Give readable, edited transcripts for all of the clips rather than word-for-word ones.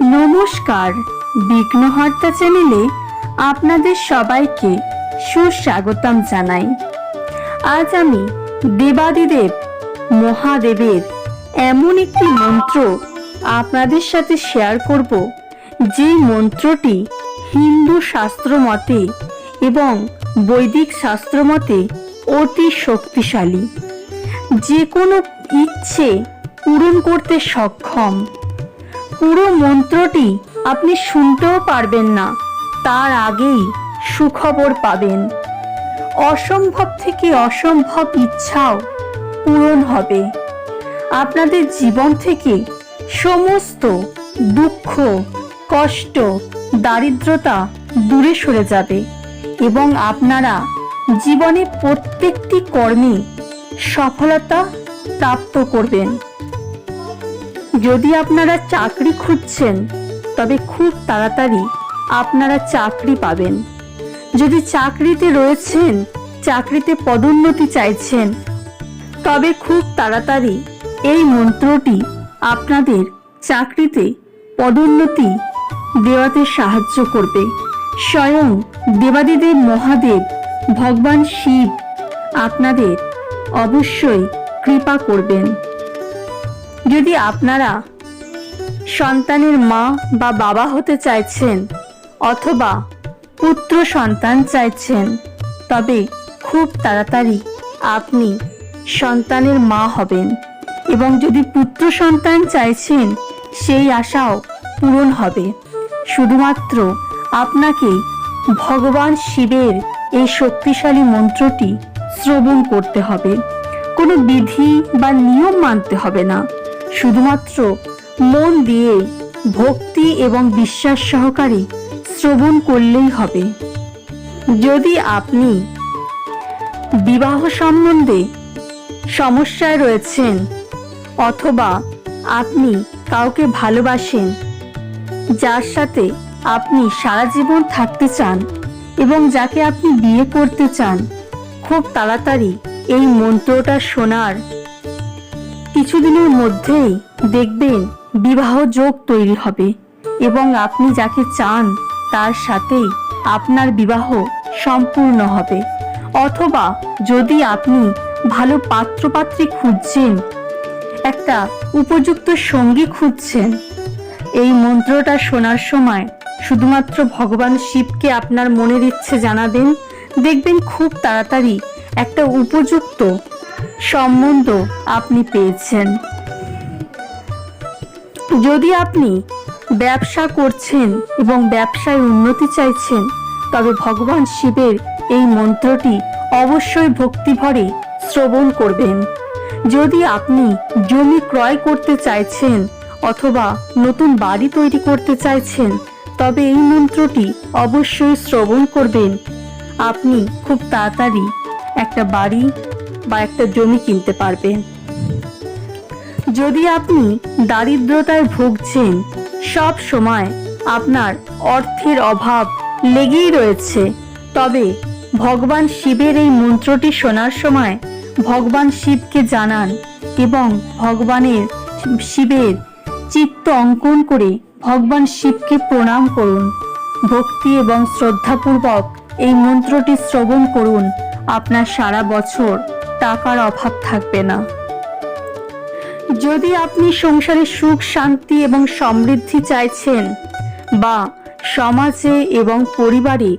নমস্কার, বিঘ্নহর্তা চ্যানেলে আপনাদের সবাইকে সুস্বাগতম জানাই। আজ আমি দেবাদিদেব মহাদেবের এমন একটি মন্ত্র আপনাদের সাথে শেয়ার করব, যে মন্ত্রটি হিন্দু শাস্ত্র মতে এবং বৈদিক শাস্ত্র মতে অতি শক্তিশালী, যে কোনো ইচ্ছে পূরণ করতে সক্ষম। পুরো মন্ত্রটি আপনি শুনতেও পারবেন না, তার আগেই সুখবর পাবেন। অসম্ভব থেকে অসম্ভব ইচ্ছাও পূরণ হবে। আপনাদের জীবন থেকে সমস্ত দুঃখ, কষ্ট, দারিদ্রতা দূরে সরে যাবে এবং আপনারা জীবনে প্রত্যেকটি কর্মে সফলতা প্রাপ্ত করবেন। যদি আপনারা চাকরি খুঁজছেন, তবে খুব তাড়াতাড়ি আপনারা চাকরি পাবেন। যদি চাকরিতে রয়েছেন, চাকরিতে পদোন্নতি চাইছেন, তবে খুব তাড়াতাড়ি এই মন্ত্রটি আপনাদের চাকরিতে পদোন্নতি দেওয়াতে সাহায্য করবে। স্বয়ং দেবাদিদেব মহাদেব ভগবান শিব আপনাদের অবশ্যই কৃপা করবেন। যদি আপনারা সন্তানের মা বা বাবা হতে চাইছেন অথবা পুত্র সন্তান চাইছেন, তবে খুব তাড়াতাড়ি আপনি সন্তানের মা হবেন। এবং যদি পুত্র সন্তান চাইছেন, সেই আশাও পূরণ হবে। শুধুমাত্র আপনাকে ভগবান শিবের এই শক্তিশালী মন্ত্রটি শ্রবণ করতে হবে। কোনো বিধি বা নিয়ম মানতে হবে না, শুধুমাত্র মন দিয়ে ভক্তি এবং বিশ্বাস সহকারে শ্রবণ করলেই হবে। যদি আপনি বিবাহ সম্বন্ধে সমস্যায় রয়েছেন অথবা আপনি কাউকে ভালোবাসেন, যার সাথে আপনি সারা জীবন থাকতে চান এবং যাকে আপনি বিয়ে করতে চান, খুব তাড়াতাড়ি এই মন্ত্রটা শোনার কিছুদিনের মধ্যেই দেখবেন বিবাহ যোগ তৈরি হবে এবং আপনি যাকে চান তার সাথেই আপনার বিবাহ সম্পূর্ণ হবে। অথবা যদি আপনি ভালো পাত্রপাত্রী খুঁজছেন, একটা উপযুক্ত সঙ্গী খুঁজছেন, এই মন্ত্রটা শোনার সময় শুধুমাত্র ভগবান শিবকে আপনার মনের ইচ্ছে জানাবেন। দেখবেন খুব তাড়াতাড়ি একটা উপযুক্ত সম্বন্ধ আপনি পেয়েছেন। যদি আপনি ব্যবসা করছেন এবং ব্যবসায় উন্নতি চাইছেন, তবে ভগবান শিবের এই মন্ত্রটি অবশ্যই ভক্তিভরে শ্রবণ করবেন। যদি আপনি জমি ক্রয় করতে চাইছেন অথবা নতুন বাড়ি তৈরি করতে চাইছেন, তবে এই মন্ত্রটি অবশ্যই শ্রবণ করবেন। আপনি খুব তাড়াতাড়ি একটা বাড়ি বা একটা জমি কিনতে পারবেন। যদি আপনি দারিদ্রতায় ভুগছেন, সব সময় আপনার অর্থের অভাব লেগেই রয়েছে, তবে ভগবান শিবের এই মন্ত্রটি শোনার সময় ভগবান শিবকে জানান এবং ভগবানের শিবের চিত্ত অঙ্কন করে ভগবান শিবকে প্রণাম করুন। ভক্তি এবং শ্রদ্ধাপূর্বক এই মন্ত্রটি শ্রবণ করুন। আপনার সারা বছর টাকার অভাব থাকবে না। যদি আপনি সংসারে সুখ, শান্তি এবং সমৃদ্ধি চাইছেন, বা সমাজে এবং পরিবারে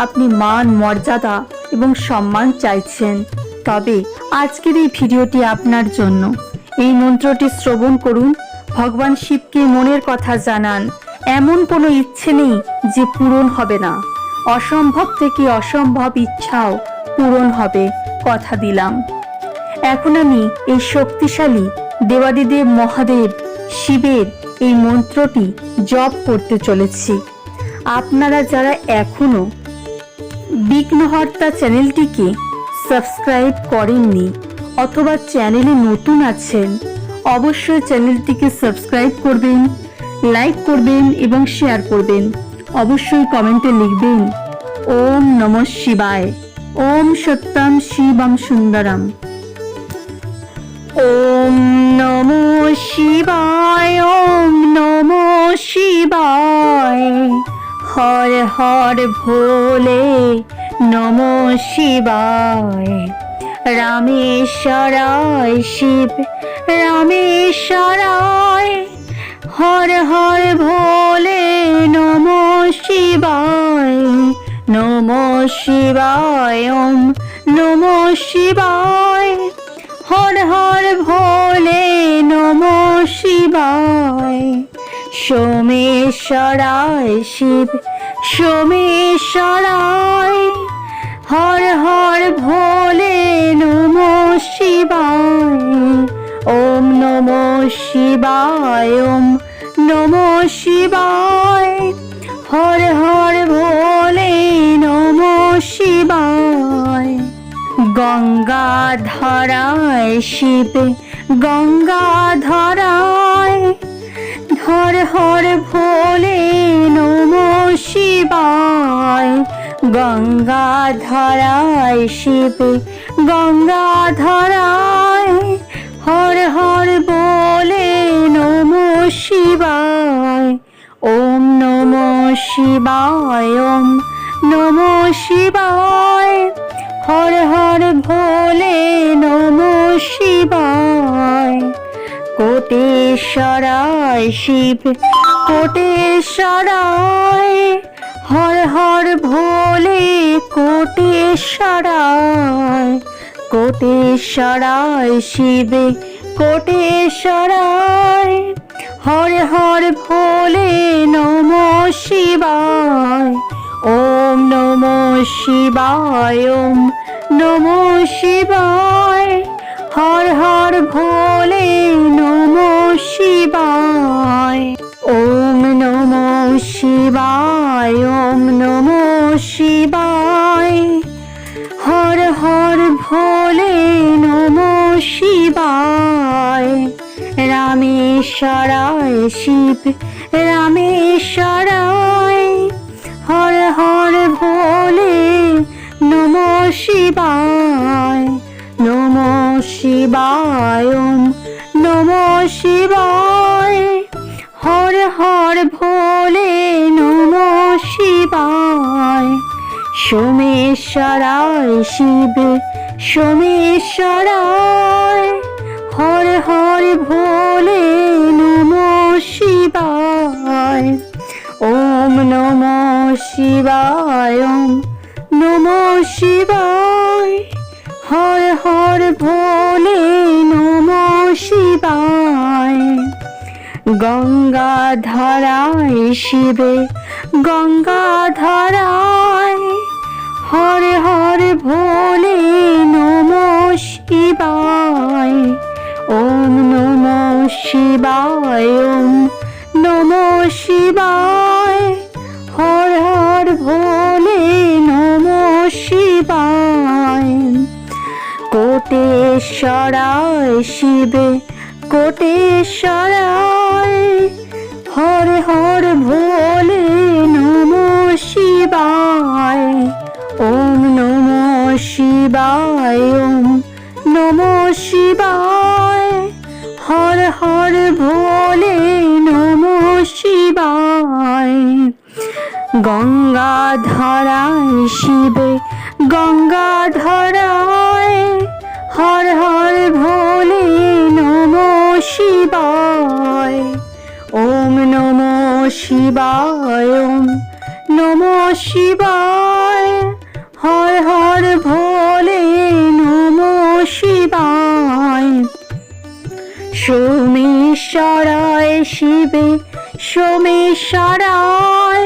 আপনি মান, মর্যাদা এবং সম্মান চাইছেন, তবে আজকের এই ভিডিওটি আপনার জন্য। এই মন্ত্রটি শ্রবণ করুন, ভগবান শিবকে মনের কথা জানান। এমন কোনো ইচ্ছে নেই যে পূরণ হবে না। অসম্ভব থেকে অসম্ভব ইচ্ছাও পূরণ হবে, কথা দিলাম। এখন আমি এই শক্তিশালী দেবাদিদেব মহাদেব শিবের এই মন্ত্রটি জপ করতে চলেছি। আপনারা যারা এখনো বিঘ্নহর্তা চ্যানেলটিকে সাবস্ক্রাইব করেননি অথবা চ্যানেলে নতুন আছেন, অবশ্যই চ্যানেলটিকে সাবস্ক্রাইব করবেন, লাইক করবেন এবং শেয়ার করবেন। অবশ্যই কমেন্টে লিখবেন ওম নমঃ শিবায়, ওম সত্যম শিবম সুন্দরম। ওম নমঃ শিবায়, ওম নমঃ শিবায়। হর ভোলে নমঃ শিবায়। রামেশ্বরায় শিব রামেশ্বরায়, হর হর ভোলে নমঃ শিবায়। নমঃ শিবায় ওম নমঃ শিবায়, হর হর ভোলে নমঃ শিবায়। সোমেশ্বরায় শিব সোমেশ্বরায়, হর হর ভোলে নমঃ শিবায়। ওম নমঃ শিবায় ওম নমঃ শিবায়, হর হর ভোলে নমঃ শিবায়। গঙ্গাধরায় শিব গঙ্গাধরায়, হর হর ভোলে নমঃ শিবায়। গঙ্গাধরায় শিব গঙ্গাধরায়, হর হর ভোলে নমঃ শিবায়। ওম নমঃ শিবায় ওম নমঃ শিবায়, হর হর ভোলে নমঃ শিবায়। কোটেশ্বরায় শিব কোটেশ্বরায়, হর হর ভোলে কোটেশ্বরায়। কোটেশ্বরায় শিব কোটেশ্বরায়, হর হর ভোলে নমঃ শিবায়। ওম নমঃ শিবায় ওম নমঃ শিবায়, হর হর ভোলে নমঃ শিবায়। ওম নমঃ শিবায় ওম নমঃ শিবায়, হর হর ভোলে নমঃ শিবায়। রামেশ্বরায় শিব রামেশ্বরায়, হর হর ভোলে নমঃ শিবায়। নমঃ শিবায় ওম নমঃ শিবায়, হর হর ভোলে নমঃ শিবায়। সোমেশ্বরায় শিব সোমেশ্বরায়, হর হর ভোলে নমঃ শিবায়। ওম নমঃ শিবায় ওম নমঃ শিবায়, হর হর ভোলে নমঃ শিবায়। গঙ্গাধরায় শিব গঙ্গাধরায়, হর হর ভোলে নমঃ শিবায়। ওম নমঃ শিবায় ওম নমঃ শিবায়, হর হর ভোলে নমঃ শিবায়। কোটেশ্বরায় শিব কোটেশ্বরায়, হর হর ভোলে নমঃ শিবায়। ওম নমঃ শিবায় ওম নমঃ শিবায়, হর হর ভোলে নমঃ শিবায়। গঙ্গাধরায় শিব গঙ্গাধরায়, হর হর ভোলে নমঃ শিবায়। ওম নমঃ শিবায় ওম নমঃ শিবায়, হর হর ভোলে নমঃ শিবায়। সোমেশ্বরায় শিব সোমেশ্বরায়,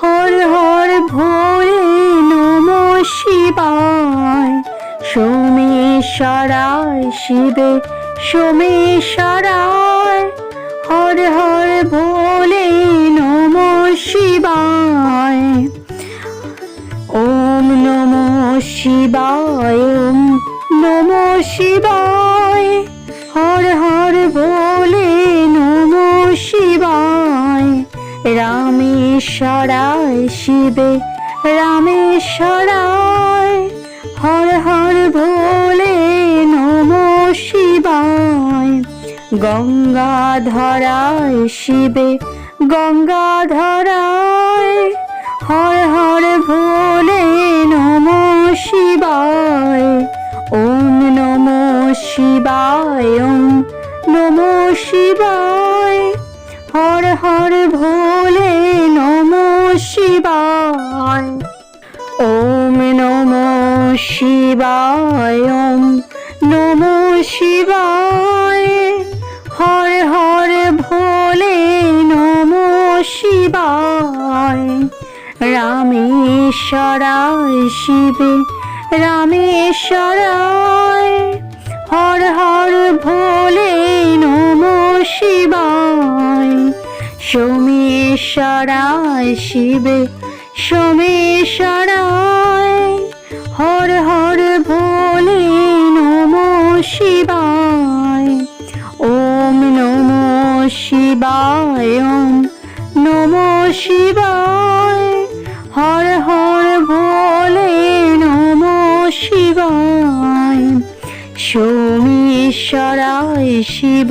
হর হর ভোলে নমঃ শিবায়। সোমেশ্বরায় শিব সোমেশ্বরায়, হর হর ভোলে নমঃ শিবায়। ওম নমঃ শিবায় ওম নমঃ শিবায়, হর হর ভোলে নমঃ শিবায়। রামেশ্বরায় শিব রামেশ্বরায়, হর হর ভোলে নমঃ শিবায়। গঙ্গাধরায় শিব গঙ্গাধরায়, হর হর ভোলে নমঃ শিবায়। ওম নমঃ শিবায়, ওম নমঃ শিবায়। হর হর ভোলে নমঃ শিবায়। ওম নমঃ শিবায়, ওম নমঃ শিবায়। হর হর ভোলে নমঃ শিবায়। রামেশ্বরায় শিবে রামেশ্বরায়। হর হর ভোলে নমঃ শিবায়। সোমেশ্বরায় শিবে সোমেশ্বরায়। হর হর ভোলে নমঃ শিবায়। ওম নমঃ শিবায়, ওম নমঃ শিবায়। হর হর ভোলে নমঃ শিবায়। সোমেশ্বরায় শিব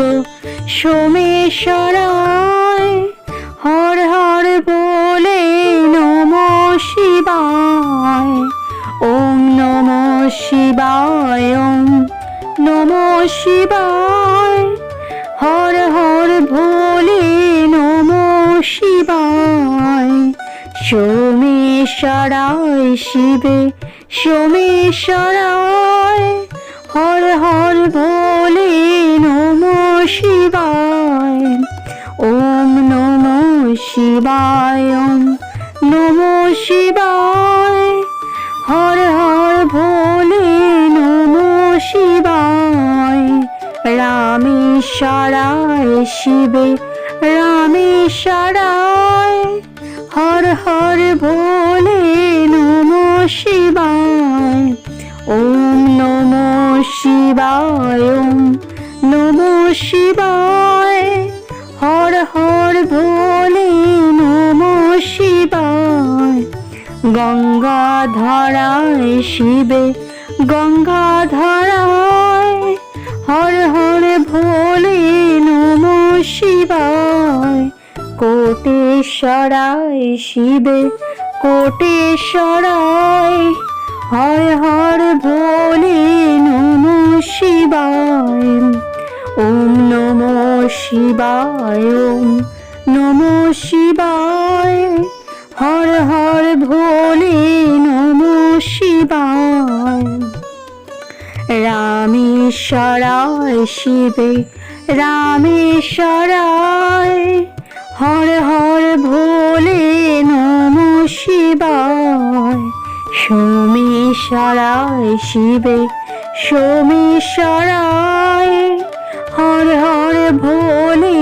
সোমেশ্বরায়। হর হর ভোলে নমঃ শিবায়। ওম নমঃ শিবায়, ওম নমঃ শিবায়। হর হর ভোলে নমঃ শিবায়। সোমেশ্বরায় শিবে সোমেশ্বরায়। হর হর ভোলে নমঃ শিবায়। ওম নমঃ শিবায়, ওম নমঃ শিবায়। হর হর ভোলে নমঃ শিবায়। রামেশ্বরায় শিবে রামেশ্বরায়। হর হর ভোলে নমঃ শিবায়। ওম নমঃ শিবায়, ওম নমঃ শিবায়। হর হর ভোলে নমঃ শিবায়। গঙ্গাধরায় শিবে গঙ্গাধরায়। হর হর ভোলে নমঃ শিবায়। কোটেশ্বরায় শিবে কোটেশ্বরায়। হর হর ভোলে নমঃ শিবায়। ওম নমঃ শিবায়, ওম নমঃ শিবায়। হর হর ভোলে নমঃ শিবায়। রামেশ্বরায় শিবে রামেশ্বরায়। হর হর ভোলে নমঃ শিবায়। সোমেশ্বরায় শিবে সোমেশ্বরায়। হর হর ভোলে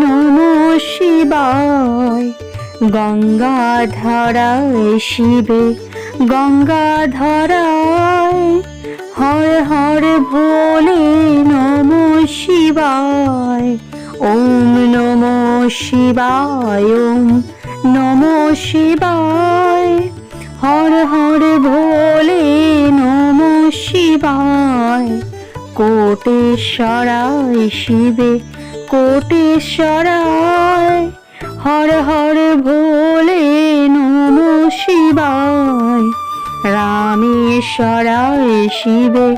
নমঃ শিবায়। গঙ্গাধরায় শিবে গঙ্গাধরায়। হর হর ভোলে নমঃ শিবায়। ওম নমঃ শিবায়, ওম নমঃ শিবায়। হর হর ভোলে নমঃ শিবায়। কোটেশ্বরায় শিবে কোটেশ্বরায়। হর হর ভোলে নমঃ শিবায়। রামেশ্বরায় শিবে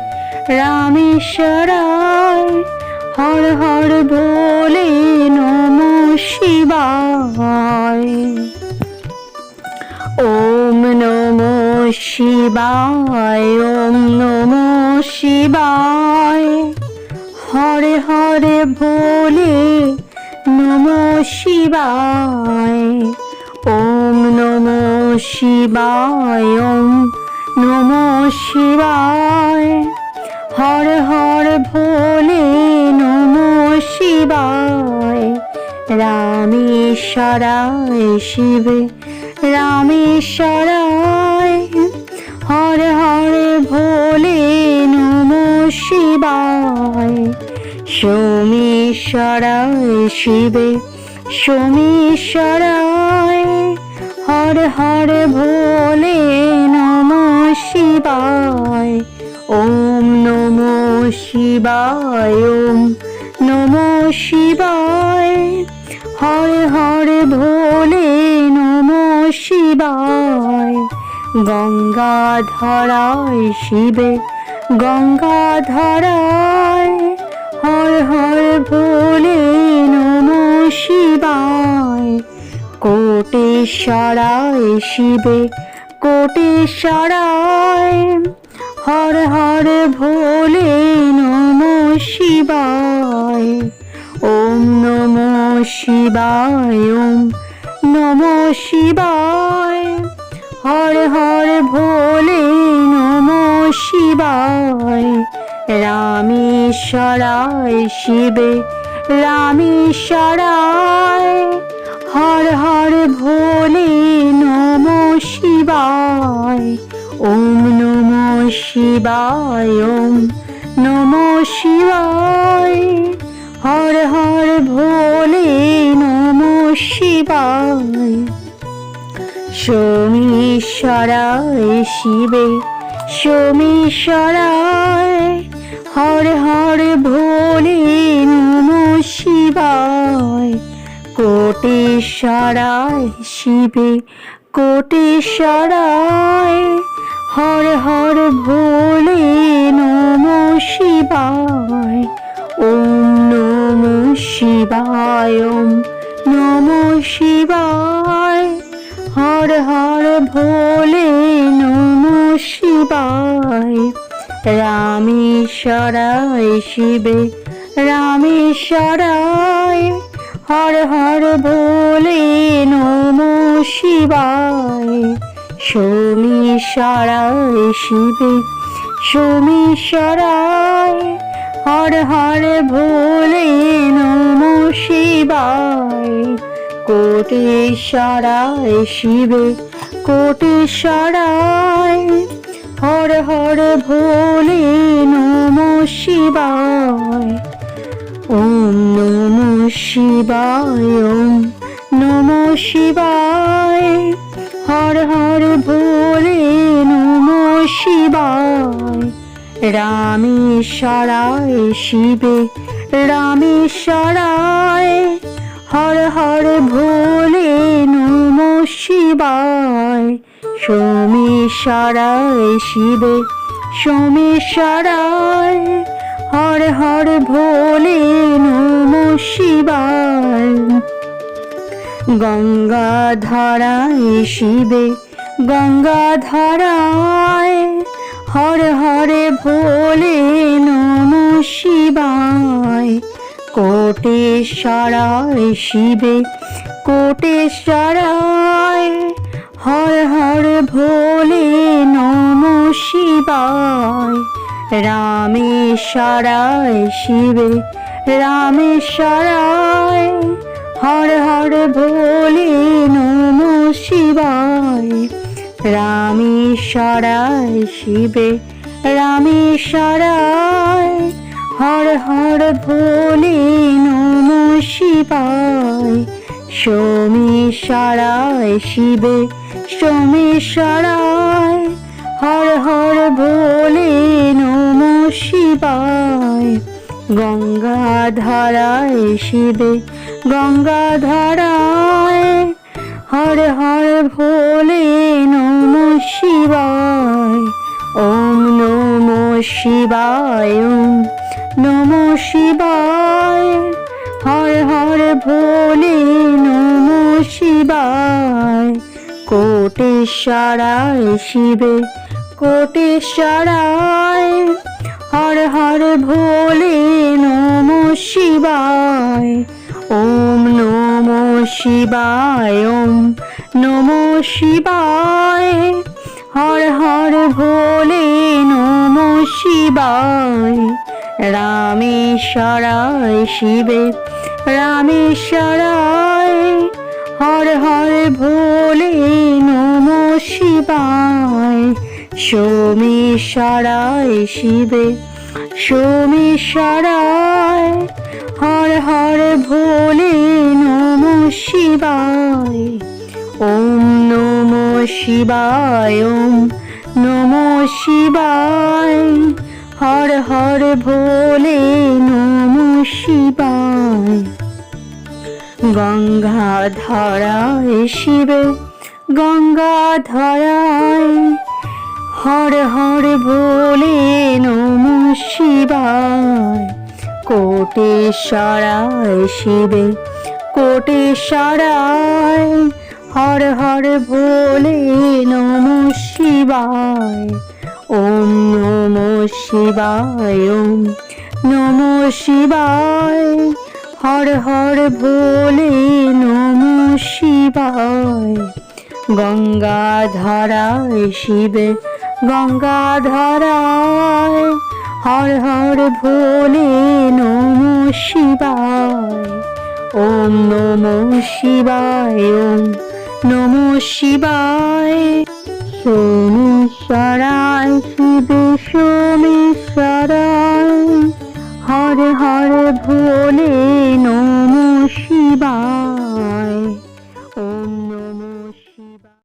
রামেশ্বরায়। হর হর ভোলে নমঃ শিবায়। ওম নমঃ শিবায়, ওম নমঃ শিবায়। হরে হরে ভোলে নমঃ শিবায়। ওম নমঃ শিবায়, ওম নমঃ শিবায়। হর হর ভোলে নমঃ শিবায়। রামেশ্বরায় শিবে রামেশ্বরায়। হর হর ভোলে নমঃ শিবায়। সোমেশ্বরায় শিবে সোমেশ্বরায়। হর হর ভোলে নমঃ শিবায়। ওম নমঃ শিবায়, ওম নমঃ শিবায়। হর হর ভোলে নমঃ শিবায়। গঙ্গাধরায় শিবে গঙ্গাধরায়, হর হর ভোলে নমঃ শিবায়। কোটেশ্বরায় শিবে কোটেশ্বরায়, হর হর ভোলে নমঃ শিবায়। ওম নমঃ শিবায়, ওম নমঃ শিবায়, হর হর ভোলে নমঃ শিবায়। রামেশ্বরায় শিবে রামেশ্বরায়, হর হর ভোলে নমঃ শিবায়। ওম নমঃ শিবায়, ওম নমঃ শিবায়, হর হর ভোলে নমঃ শিবায়। সোমেশ্বরায় শিবে সোমেশ্বরায়, হর হর ভোলে নমঃ শিবায়। কোটেশ্বরায় শিবে কোটেশ্বরায়, হর হর ভোলে নমঃ শিবায়। ওম নমঃ শিবায়, ওম নমঃ শিবায়, হর হর ভোলে নমঃ শিবায়। রামেশ্বরায় শিবে রামেশ্বরায়, হর হর ভোলে নমঃ শিবায়। সোমেশ্বরায় শিবে সোমেশ্বরায়, হর হর ভোলে নমঃ শিবায়। কোটেশ্বরায় শিবে কোটেশ্বরায়, হর হর ভোলে নমঃ শিবায়। ওম নমঃ শিবায়, ওম নমঃ শিবায়, হর হর ভোলে নমঃ শিবায়। রামেশ্বরায় শিবে রামেশ্বরায়, হর হর ভোলে নমঃ শিবায়। সোমেশ্বরায় শিবে সোমেশ্বরায়, হর হর ভোলে নমঃ শিবায়। গঙ্গাধরায় শিবে গঙ্গাধরায়, হর হর ভোলে নমঃ শিবায়। কোটেশ্বরায় শিবে কোটেশ্বরায়, হর হর ভোলে নমঃ শিবায়। রামেশ্বরায় শিবে রামেশ্বরায়, হর হর ভোলে নমঃ শিবায়। রামেশ্বরায় শিবে রামেশ্বরায়, হর হর ভোলে নমঃ শিবায়। সোমেশ্বরায় শিবে সোমেশ্বরায়, হর হর ভোলে নমঃ শিবায়। গঙ্গাধরায় শিবে গঙ্গাধরায়, হর হর ভোলে নমঃ শিবায়। ওম নমঃ শিবায়, ওম নমঃ শিবায়, হর হর ভোলে নমঃ শিবায়। কোটেশ্বরায় শিবে কোটেশ্বরায়, হর হর ভোলে নমঃ শিবায়। ওম নমঃ শিবায়, ওম নমঃ শিবায়, হর হর ভোলে নমঃ শিবায়। রামেশ্বরায় শিবে রামেশ্বরায়, হর হর ভোলে নমঃ শিবায়। সোমেশ্বরায় শিবে সোমেশ্বরায়, হর হর ভোলে নমঃ শিবায়। ওম নমঃ শিবায়, ওম নমঃ শিবায়, হর হর ভোলে নমঃ শিবায়। গঙ্গাধরায় শিবে গঙ্গাধরায় হর হর ভোলে নমঃ শিবায়। কোটেশ্বরায় শিবে কোটেশ্বরায় হর হর ভোলে নমঃ শিবায়। ওম নমঃ শিবায় ওম নমঃ শিবায় হর হর ভোলে নমঃ শিবায়। গঙ্গাধরায় শিবে গঙ্গাধরায় হর হর ভোলে নমঃ শিবায়। ওম নমঃ শিবায় ওম নমঃ শিবায়। সোমেশ্বরায় শিবে সোমেশ্বরায় হর হর ভোলে নমঃ শিবায়। ওম নমঃ